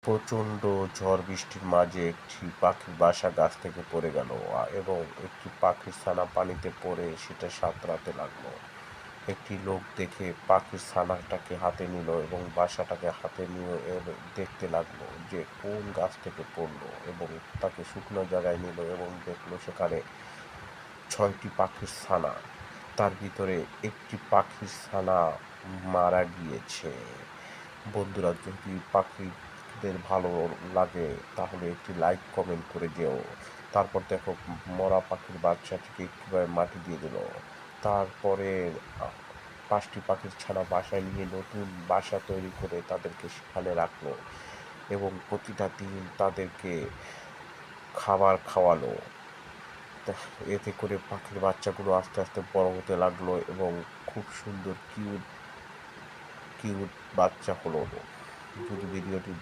প্রচণ্ড ঝড় বৃষ্টির মাঝে একটি পাখির বাসা গাছ থেকে পড়ে গেল এবং একটি পাখির ছানা পানিতে পড়ে সেটা সাঁতরাতে লাগলো। একটি লোক দেখে পাখির ছানাটাকে হাতে নিল এবং বাসাটাকে হাতে নিয়ে দেখতে লাগলো যে কোন গাছ থেকে পড়লো, এবং তাকে শুকনো জায়গায় নিল এবং দেখলো সেখানে 6টি পাখির ছানা। তার ভিতরে একটি পাখির ছানা মারা গিয়েছে। বন্ধুরা, যদি পাখিদের ভালো লাগে তাহলে একটি লাইক কমেন্ট করে যেও। তারপর দেখো মরা পাখির বাচ্চাটিকে কীভাবে মাটি দিয়ে দিল। তারপরে 5টি পাখির ছানা বাসায় নিয়ে নতুন বাসা তৈরি করে তাদেরকে সেখানে রাখলো এবং প্রতিটা দিন তাদেরকে খাবার খাওয়ালো। এতে করে পাখির বাচ্চাগুলো আস্তে আস্তে বড় হতে লাগলো এবং খুব সুন্দর কিউট কিউট বাচ্চা হলো। যদি ভিডিওটি